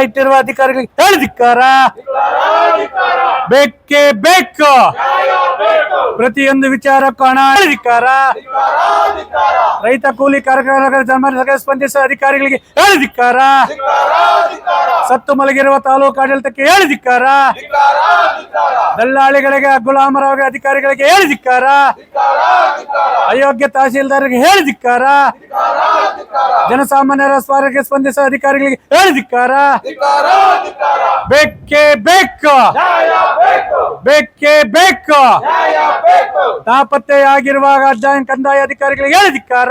ಇಟ್ಟಿರುವ ಅಧಿಕಾರಿಗಳಿಗೆ ಹೇಳಿದಿಕ್ಕಾರ. ಬೇಕೇ ಬೇಕು. ಪ್ರತಿಯೊಂದು ವಿಚಾರಕ್ಕೂ ಹಣ ಹೇಳಿದಿಕ್ಕಾರ. ರೈತ ಕೂಲಿ ಕಾರ್ಮಿಕರ ಧರ್ಮ ಸ್ಪಂದಿಸುವ ಅಧಿಕಾರಿಗಳಿಗೆ ಹೇಳಿದಿಕ್ಕಾರ. ಸತ್ತು ಮಲಗಿರುವ ತಾಲೂಕು ಆಡಳಿತಕ್ಕೆ ಹೇಳಿದಿಕ್ಕಾರ. ದಲ್ಲಾಳಿಗಳಿಗೆ ಗುಲಾಮರಾಗ ಅಧಿಕಾರಿಗಳಿಗೆ ಹೇಳಿದಿಕ್ಕಾರ. ಅಯೋಗ್ಯ ತಹಸೀಲ್ದಾರರಿಗೆ ಹೇಳಿದಿಕ್ಕಾರ. ಜನಸಾಮಾನ್ಯರ ಸ್ವಾರಕ್ಕೆ ಸ್ಪಂದಿಸುವ ಅಧಿಕಾರಿಗಳಿಗೆ ಹೇಳಿದಿಕ್ಕಾರ. ಬೇಕೇ ಬೇಕು. ಬೇಕೇ ಬೇಕು. ನಾಪತ್ತೆಯಾಗಿರುವಾಗ ಕಂದಾಯ ಅಧಿಕಾರಿಗಳಿಗೆ ಹೇಳಿದಿಕ್ಕಾರ.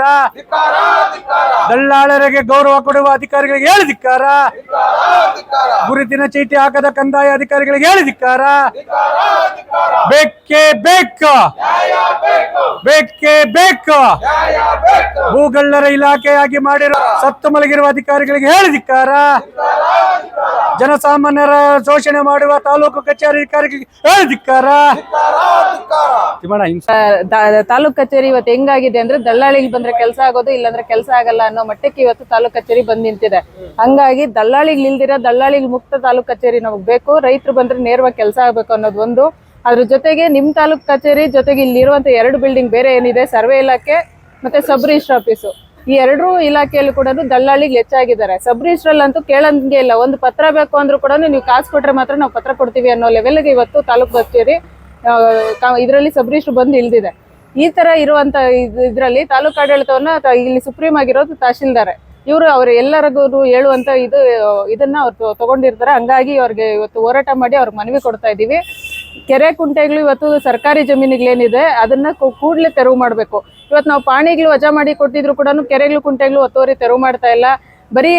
ದಲ್ಲಾಳರಿಗೆ ಗೌರವ ಕೊಡುವ ಅಧಿಕಾರಿಗಳಿಗೆ ಹೇಳಿದಿಕ್ಕಾರ. ಗುರುತಿನ ಚೀಟಿ ಹಾಕದ ಕಂದಾಯ ಅಧಿಕಾರಿಗಳಿಗೆ ಹೇಳಿದಿಕ್ಕಾರ. ಬೇಕೇ ಬೇಕು. ಬೇಕೇ ಬೇಕು. ಭೂಗಳ್ಳರ ಇಲಾಖೆಯಾಗಿ ಮಾಡಿರುವ ಸತ್ತು ಮಲಗಿರುವ ಅಧಿಕಾರಿಗಳಿಗೆ ಹೇಳಿದಿಕ್ಕಾರ. ಜನಸಾಮಾನ್ಯರ ಶೋಷಣೆ ಮಾಡುವ ತಾಲೂಕು ಕಚೇರಿ ಅಧಿಕಾರಿಗಳಿಗೆ ಹೇಳಿದಿಕ್ಕಾರ. ತಾಲೂಕ್ ಕಚೇರಿ ಇವತ್ತು ಹೆಂಗಾಗಿದೆ ಅಂದ್ರೆ ದಲ್ಲಾಳಿಗೆ ಬಂದ್ರೆ ಕೆಲಸ ಆಗೋದು, ಇಲ್ಲಾಂದ್ರೆ ಕೆಲಸ ಆಗಲ್ಲ ಅನ್ನೋ ಮಟ್ಟಕ್ಕೆ ಇವತ್ತು ತಾಲೂಕ್ ಕಚೇರಿ ಬಂದ್ ನಿಂತಿದೆ. ಹಂಗಾಗಿ ದಲ್ಲಾಳಿಗೆ ಇಲ್ದಿರ ದಲ್ಲಾಳಿಗೆ ಮುಕ್ತ ತಾಲೂಕ್ ಕಚೇರಿ ನಮಗ್ ಬೇಕು. ರೈತರು ಬಂದ್ರೆ ನೇರವಾಗಿ ಕೆಲಸ ಆಗ್ಬೇಕು ಅನ್ನೋದು ಒಂದು. ಅದ್ರ ಜೊತೆಗೆ ನಿಮ್ ತಾಲೂಕ್ ಕಚೇರಿ ಜೊತೆಗೆ ಇಲ್ಲಿರುವಂತ 2 ಬಿಲ್ಡಿಂಗ್ ಬೇರೆ ಏನಿದೆ, ಸರ್ವೆ ಇಲಾಖೆ ಮತ್ತೆ ಸಬ್ ರಿಜಿಸ್ಟರ್ ಆಫೀಸು, ಈ 2 ಇಲಾಖೆಯಲ್ಲಿ ಕೂಡ ದಲ್ಲಾಳಿಗೆ ಹೆಚ್ಚಾಗಿದ್ದಾರೆ. ಸಬ್ ರಿಜಿಸ್ಟ್ರಲ್ ಅಂತೂ ಕೇಳಂಗೆ ಇಲ್ಲ. ಒಂದು ಪತ್ರ ಬೇಕು ಅಂದ್ರೂ ಕೂಡ ನೀವು ಕಾಸು ಕೊಟ್ರೆ ಮಾತ್ರ ನಾವು ಪತ್ರ ಕೊಡ್ತೀವಿ ಅನ್ನೋ ಲೆವೆಲ್ಗೆ ಇವತ್ತು ತಾಲೂಕ್ ಕಚೇರಿ ಇದರಲ್ಲಿ ಸಬ್ ರಿಜಿಸ್ಟರ್ ಬಂದು ಇಳಿದಿದೆ. ಈ ತರ ಇರುವಂತ ಇದ್ರಲ್ಲಿ ತಾಲೂಕು ಆಡಳಿತವನ್ನ ಇಲ್ಲಿ ಸುಪ್ರೀಂ ಆಗಿರೋದು ತಹಶೀಲ್ದಾರ್. ಅವ್ರು ಎಲ್ಲರಿಗೂ ಹೇಳುವಂತ ಇದನ್ನ ಅವ್ರು ತಗೊಂಡಿರ್ತಾರೆ. ಹಂಗಾಗಿ ಅವ್ರಿಗೆ ಇವತ್ತು ಹೋರಾಟ ಮಾಡಿ ಅವ್ರಿಗೆ ಮನವಿ ಕೊಡ್ತಾ ಇದೀವಿ. ಕೆರೆ ಕುಂಟೆಗಳು ಇವತ್ತು ಸರ್ಕಾರಿ ಜಮೀನುಗಳೇನಿದೆ ಅದನ್ನ ಕೂಡ್ಲೆ ತೆರವು ಮಾಡ್ಬೇಕು. ಇವತ್ತು ನಾವು ಪಾಣಿಗಳು ವಜಾ ಮಾಡಿ ಕೊಟ್ಟಿದ್ರು ಕೂಡ ಕೆರೆಗಳು ಕುಂಟೆಗಳು ಒತ್ತುವರಿ ತೆರವು ಮಾಡ್ತಾ ಇಲ್ಲ. ಬರೀ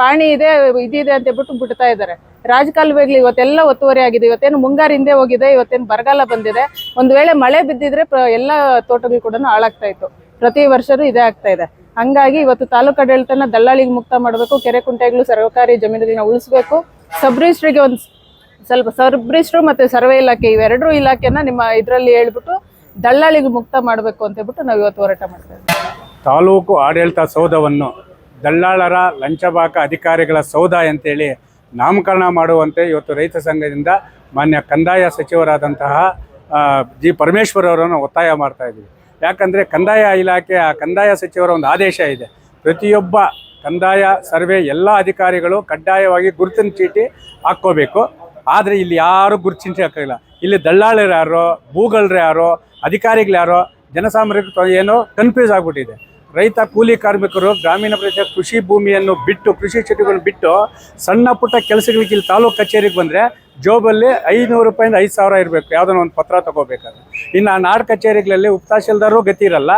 ಪಾಣಿ ಇದೆ ಇದಿದೆ ಅಂತ ಹೇಳ್ಬಿಟ್ಟು ಬಿಡ್ತಾ ಇದ್ದಾರೆ. ರಾಜಕಾಲುವೆಗಳು ಇವತ್ತೆಲ್ಲ ಒತ್ತುವರಿ ಆಗಿದೆ. ಇವತ್ತೇನು ಮುಂಗಾರು ಹಿಂದೆ ಹೋಗಿದೆ, ಇವತ್ತೇನು ಬರಗಾಲ ಬಂದಿದೆ. ಒಂದ್ ವೇಳೆ ಮಳೆ ಬಿದ್ದಿದ್ರೆ ಎಲ್ಲ ತೋಟಗಳು ಕೂಡ ಹಾಳಾಗ್ತಾ ಇತ್ತು. ಪ್ರತಿ ವರ್ಷನೂ ಇದೇ ಆಗ್ತಾ ಇದೆ. ಹಂಗಾಗಿ ಇವತ್ತು ತಾಲೂಕು ಆಡಳಿತನ ದಲ್ಲಾಳಿಗೆ ಮುಕ್ತ ಮಾಡಬೇಕು. ಕೆರೆ ಕುಂಟೆಗಳು ಸರ್ಕಾರಿ ಜಮೀನುಗಳನ್ನ ಉಳಿಸ್ಬೇಕು. ಸಬ್ ರಿಜಿಸ್ಟ್ರಿಗೆ ಒಂದು ಸ್ವಲ್ಪ ಸಬ್ ರಿಜಿಸ್ಟ್ರು ಮತ್ತೆ ಸರ್ವೆ ಇಲಾಖೆ ಇವೆರಡೂ ಇಲಾಖೆನ ನಿಮ್ಮ ಇದರಲ್ಲಿ ಹೇಳ್ಬಿಟ್ಟು ದಲ್ಲಾಳಿಗೆ ಮುಕ್ತ ಮಾಡಬೇಕು ಅಂತ ಹೇಳ್ಬಿಟ್ಟು ನಾವು ಇವತ್ತು ಹೋರಾಟ ಮಾಡ್ತಾ ಇದ್ದೀವಿ. ತಾಲೂಕು ಆಡಳಿತ ಸೌಧವನ್ನು ದಲ್ಲಾಳರ ಲಂಚಬಾಕ ಅಧಿಕಾರಿಗಳ ಸೌಧ ಅಂತೇಳಿ ನಾಮಕರಣ ಮಾಡುವಂತೆ ಇವತ್ತು ರೈತ ಸಂಘದಿಂದ ಮಾನ್ಯ ಕಂದಾಯ ಸಚಿವರಾದಂತಹ ಜಿ ಪರಮೇಶ್ವರ್ ಅವರನ್ನು ಒತ್ತಾಯ ಮಾಡ್ತಾ ಇದ್ದೀವಿ. ಯಾಕಂದರೆ ಕಂದಾಯ ಇಲಾಖೆ ಕಂದಾಯ ಸಚಿವರ ಒಂದು ಆದೇಶ ಇದೆ. ಪ್ರತಿಯೊಬ್ಬ ಕಂದಾಯ ಸರ್ವೆ ಎಲ್ಲ ಅಧಿಕಾರಿಗಳು ಕಡ್ಡಾಯವಾಗಿ ಗುರುತಿನ ಚೀಟಿ ಹಾಕ್ಕೋಬೇಕು. ಆದರೆ ಇಲ್ಲಿ ಯಾರು ಗುರುತಿನ ಚೀಟಿ ಹಾಕೋಲ್ಲ. ಇಲ್ಲಿ ದಲ್ಲಾಳರು ಯಾರೋ, ಭೂಗಳ್ಳರು ಯಾರೋ, ಅಧಿಕಾರಿಗಳು ಯಾರೋ, ಜನಸಾಮಾನ್ಯರಿಗೆ ಏನೋ ಕನ್ಫ್ಯೂಸ್ ಆಗಿಬಿಟ್ಟಿದೆ. ರೈತ ಕೂಲಿ ಕಾರ್ಮಿಕರು ಗ್ರಾಮೀಣ ಪ್ರದೇಶ ಕೃಷಿ ಭೂಮಿಯನ್ನು ಬಿಟ್ಟು, ಕೃಷಿ ಚಟುವಟಿಕೆಗಳನ್ನು ಬಿಟ್ಟು ಸಣ್ಣ ಪುಟ್ಟ ಕೆಲಸಗಳಿಗೆ ಇಲ್ಲಿ ತಾಲೂಕು ಕಚೇರಿಗೆ ಬಂದರೆ ಜೋಬಲ್ಲಿ 500 ರೂಪಾಯಿಂದ 5,000 ಇರಬೇಕು ಯಾವುದೋ ಒಂದು ಪತ್ರ ತೊಗೋಬೇಕಾದ್ರೆ. ಇನ್ನು ನಾಡು ಕಚೇರಿಗಳಲ್ಲಿ ಉಪತಹಶೀಲ್ದಾರರು ಗತಿ ಇರಲ್ಲ.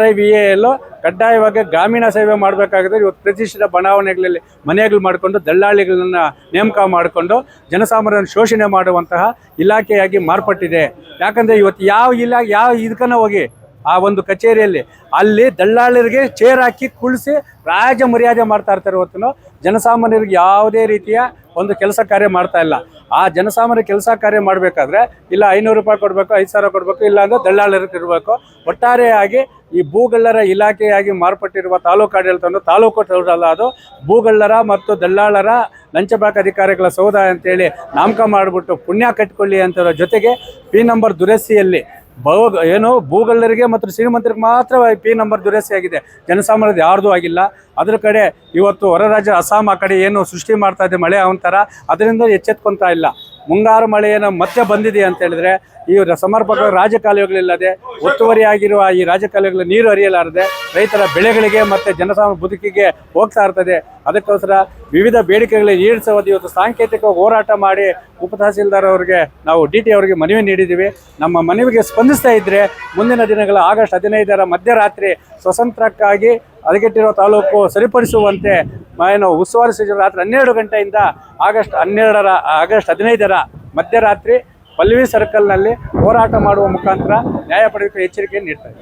RIVAಯಲ್ಲೂ ಕಡ್ಡಾಯವಾಗಿ ಗ್ರಾಮೀಣ ಸೇವೆ ಮಾಡಬೇಕಾಗಿದ್ರೆ ಇವತ್ತು ಪ್ರತಿಷ್ಠಿತ ಬಡಾವಣೆಗಳಲ್ಲಿ ಮನೆಗಳು ಮಾಡಿಕೊಂಡು ದಲ್ಲಾಳಿಗಳನ್ನ ನೇಮಕ ಮಾಡಿಕೊಂಡು ಜನಸಾಮಾನ್ಯರನ್ನು ಶೋಷಣೆ ಮಾಡುವಂತಹ ಇಲಾಖೆಯಾಗಿ ಮಾರ್ಪಟ್ಟಿದೆ. ಯಾಕಂದರೆ ಇವತ್ತು ಯಾವ ಇದಕ್ಕನ್ನ ಹೋಗಿ ಆ ಒಂದು ಕಚೇರಿಯಲ್ಲಿ ಅಲ್ಲಿ ದಲ್ಲಾಳರಿಗೆ ಚೇರ್ ಹಾಕಿ ಕುಳಿಸಿ ರಾಜ ಮರ್ಯಾದೆ ಮಾಡ್ತಾ ಇರ್ತಾರೆ. ಹೊತ್ತು ಜನಸಾಮಾನ್ಯರಿಗೆ ಯಾವುದೇ ರೀತಿಯ ಒಂದು ಕೆಲಸ ಕಾರ್ಯ ಮಾಡ್ತಾ ಇಲ್ಲ. ಆ ಜನಸಾಮಾನ್ಯ ಕೆಲಸ ಕಾರ್ಯ ಮಾಡಬೇಕಾದ್ರೆ ಇಲ್ಲ 500 ರೂಪಾಯಿ ಕೊಡಬೇಕು, 5,000 ಕೊಡಬೇಕು, ಇಲ್ಲ ಅಂದರೆ ದಲ್ಲಾಳರಿಗೆ ಇರಬೇಕು. ಒಟ್ಟಾರೆಯಾಗಿ ಈ ಭೂಗಳ್ಳರ ಇಲಾಖೆಯಾಗಿ ಮಾರ್ಪಟ್ಟಿರುವ ತಾಲೂಕು ಆಡಳಿತವನ್ನು ತಾಲೂಕು ಅಲ್ಲ, ಅದು ಭೂಗಳ್ಳರ ಮತ್ತು ದಲ್ಲಾಳರ ಲಂಚಬಾಕ ಅಧಿಕಾರಿಗಳ ಸೌಧ ಅಂತೇಳಿ ನಾಮಕ ಮಾಡಿಬಿಟ್ಟು ಪುಣ್ಯ ಕಟ್ಕೊಳ್ಳಿ ಅಂತ. ಜೊತೆಗೆ P ನಂಬರ್ ದುರಸ್ತಿಯಲ್ಲಿ ಭೂಗಳ್ಳರಿಗೆ ಮತ್ತು ಶ್ರೀಮಂತರಿಗೆ ಮಾತ್ರ P ನಂಬರ್ ದುರಸ್ತಿ ಆಗಿದೆ. ಜನಸಾಮಾನ್ಯದ ಯಾರ್ದು ಆಗಿಲ್ಲ. ಅದ್ರ ಕಡೆ ಇವತ್ತು ಹೊರ ರಾಜ್ಯ ಅಸ್ಸಾಂ ಆ ಕಡೆ ಏನು ಸೃಷ್ಟಿ ಮಾಡ್ತಾ ಇದೆ ಮಳೆ ಅವಂತರ, ಅದರಿಂದ ಎಚ್ಚೆತ್ಕೊತಾ ಇಲ್ಲ. ಮುಂಗಾರು ಮಳೆಯನ್ನು ಮತ್ತೆ ಬಂದಿದೆ ಅಂತ ಹೇಳಿದ್ರೆ ಈ ಸಮರ್ಪಕ ರಾಜಕಾಲುವೆಗಳಿಲ್ಲದೆ ಒತ್ತುವರಿಯಾಗಿರುವ ಈ ರಾಜಕಾಲುವೆಗಳ ನೀರು ಹರಿಯಲಾರದೆ ರೈತರ ಬೆಳೆಗಳಿಗೆ ಮತ್ತು ಜನಸಾಮಾನ್ಯ ಬದುಕಿಗೆ ಹೋಗ್ತಾ ಇರ್ತದೆ. ಅದಕ್ಕೋಸ್ಕರ ವಿವಿಧ ಬೇಡಿಕೆಗಳಿಗೆ ಈಡೇರಿಸುವುದು ಇವತ್ತು ಸಾಂಕೇತಿಕ ಹೋರಾಟ ಮಾಡಿ ಉಪತಹಸೀಲ್ದಾರ್ ಅವರಿಗೆ ನಾವು DT ಅವರಿಗೆ ಮನವಿ ನೀಡಿದ್ದೀವಿ. ನಮ್ಮ ಮನವಿಗೆ ಸ್ಪಂದಿಸ್ತಾ ಇದ್ದರೆ ಮುಂದಿನ ದಿನಗಳ ಆಗಸ್ಟ್ 15ರ ಮಧ್ಯರಾತ್ರಿ ಸ್ವತಂತ್ರಕ್ಕಾಗಿ ಹದಗೆಟ್ಟಿರುವ ತಾಲೂಕು ಸರಿಪಡಿಸುವಂತೆ ಉಸ್ತುವಾರಿ ಸಚಿವರು ರಾತ್ರಿ 12 ಗಂಟೆಯಿಂದ ಆಗಸ್ಟ್ 15ರ ಮಧ್ಯರಾತ್ರಿ ಪಲ್ಲವಿ ಸರ್ಕಲ್ನಲ್ಲಿ ಹೋರಾಟ ಮಾಡುವ ಮುಖಾಂತರ ನ್ಯಾಯ ಪಡೆಯುವ ಎಚ್ಚರಿಕೆಯನ್ನು ನೀಡ್ತಾರೆ.